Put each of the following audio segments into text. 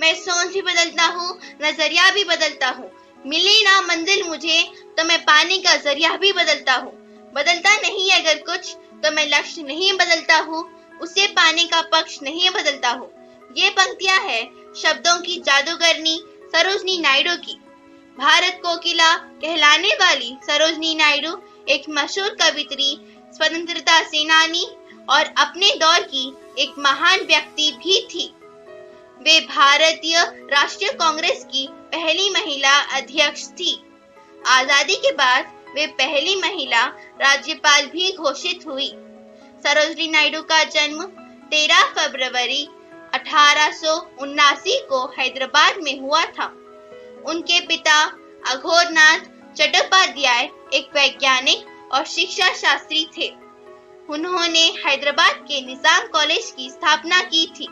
मैं सोच भी बदलता हूँ, नजरिया भी बदलता हूँ। मिली ना मंजिल मुझे तो मैं पाने का जरिया भी बदलता हूँ। बदलता नहीं अगर कुछ तो मैं लक्ष्य नहीं बदलता हूँ, उसे पाने का पक्ष नहीं बदलता हूँ। ये पंक्तियां है शब्दों की जादूगरनी सरोजनी नायडू की। भारत कोकिला कहलाने वाली सरोजनी नायडू एक मशहूर कवित्री, स्वतंत्रता सेनानी और अपने दौर की एक महान व्यक्ति भी थी। वे भारतीय राष्ट्रीय कांग्रेस की पहली महिला अध्यक्ष थी। आजादी के बाद वे पहली महिला राज्यपाल भी घोषित हुई। सरोजनी नायडू का जन्म 13 फरवरी 1879 को हैदराबाद में हुआ था। उनके पिता अघोरनाथ चट्टोपाध्याय एक वैज्ञानिक और शिक्षा शास्त्री थे। उन्होंने हैदराबाद के निजाम कॉलेज की स्थापना की थी।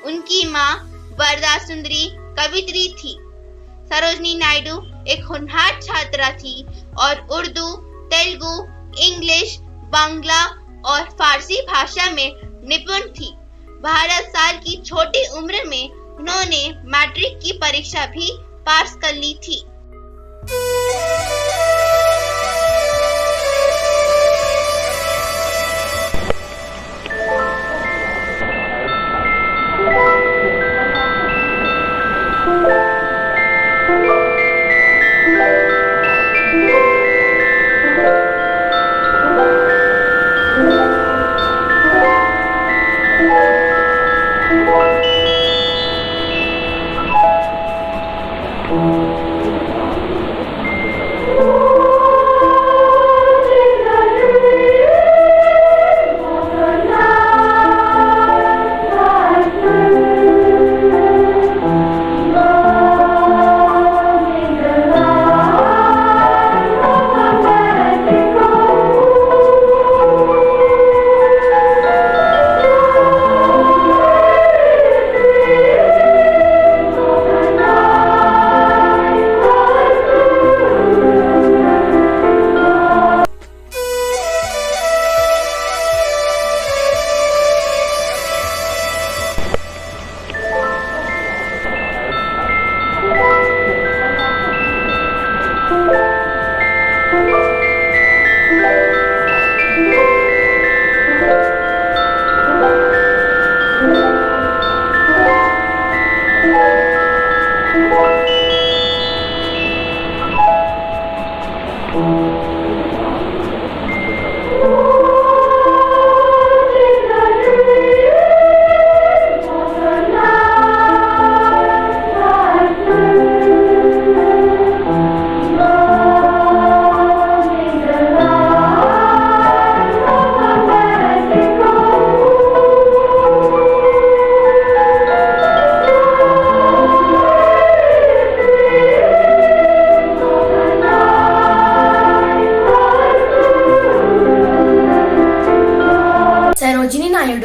उनकी मां वरदा सुंदरी कवित्री थी। सरोजनी नायडू एक होनहार छात्रा थी और उर्दू, तेलुगु, इंग्लिश, बांग्ला और फारसी भाषा में निपुण थी। 12 साल की छोटी उम्र में उन्होंने मैट्रिक की परीक्षा भी पास कर ली थी।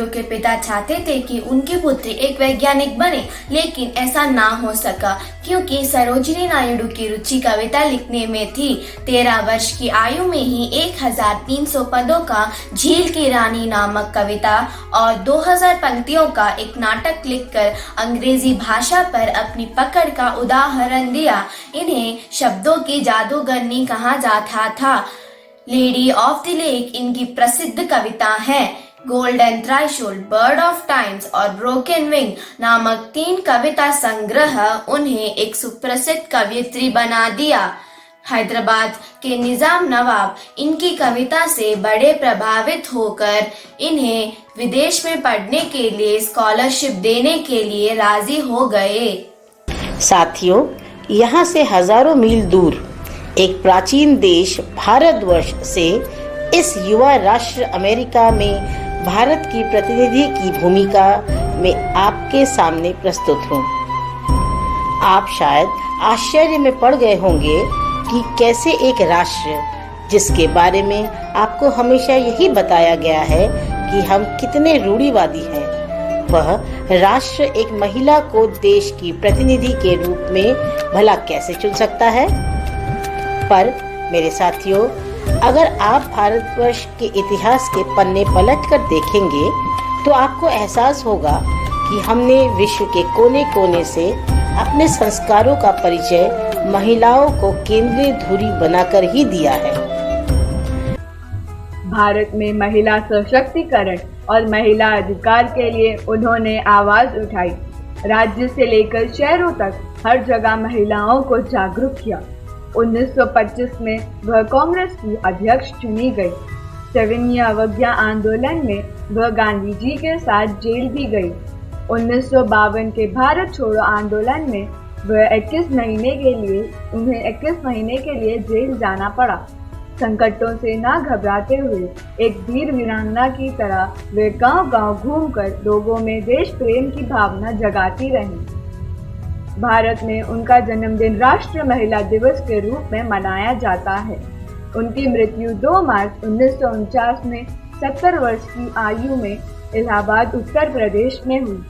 के पिता चाहते थे कि उनके पुत्री एक वैज्ञानिक बने, लेकिन ऐसा ना हो सका क्योंकि सरोजिनी नायडू की रुचि कविता लिखने में थी। 13 वर्ष की आयु में ही 1300 पदों का झील की रानी नामक कविता और 2000 पंक्तियों का एक नाटक लिखकर अंग्रेजी भाषा पर अपनी पकड़ का उदाहरण दिया। इन्हें शब्दों की जादूगरनी कहा जाता था। लेडी ऑफ द लेक इनकी प्रसिद्ध कविता है। Golden threshold, bird of times और ब्रोकन विंग नामक 3 कविता संग्रह उन्हें एक सुप्रसिद्ध कवयित्री बना दिया। हैदराबाद के निजाम नवाब इनकी कविता से बड़े प्रभावित होकर इन्हें विदेश में पढ़ने के लिए स्कॉलरशिप देने के लिए राजी हो गए। साथियों, यहाँ से हजारों मील दूर एक प्राचीन देश भारतवर्ष से इस युवा राष्ट्र अमेरिका में भारत की प्रतिनिधि की भूमिका में आपके सामने प्रस्तुत हूँ। आप शायद आश्चर्य में पड़ गए होंगे कि कैसे एक राष्ट्र जिसके बारे में आपको हमेशा यही बताया गया है कि हम कितने रूढ़िवादी हैं, वह राष्ट्र एक महिला को देश की प्रतिनिधि के रूप में भला कैसे चुन सकता है। पर मेरे साथियों, अगर आप भारतवर्ष के इतिहास के पन्ने पलट कर देखेंगे तो आपको एहसास होगा कि हमने विश्व के कोने कोने से अपने संस्कारों का परिचय महिलाओं को केंद्रीय धुरी बनाकर ही दिया है। भारत में महिला सशक्तिकरण और महिला अधिकार के लिए उन्होंने आवाज उठाई। राज्य से लेकर शहरों तक हर जगह महिलाओं को जागरूक किया। 1925 में वह कांग्रेस की अध्यक्ष चुनी गई। 7वीं अवज्ञा आंदोलन में वह गांधी जी के साथ जेल भी गई। 1952 के भारत छोड़ो आंदोलन में वह 21 महीने के लिए जेल जाना पड़ा। संकटों से ना घबराते हुए एक वीर वीरांगना की तरह वे गांव-गांव घूमकर लोगों में देश प्रेम की भावना जगाती रहीं। भारत में उनका जन्मदिन राष्ट्रीय महिला दिवस के रूप में मनाया जाता है। उनकी मृत्यु 2 मार्च 1949 में 70 वर्ष की आयु में इलाहाबाद, उत्तर प्रदेश में हुई।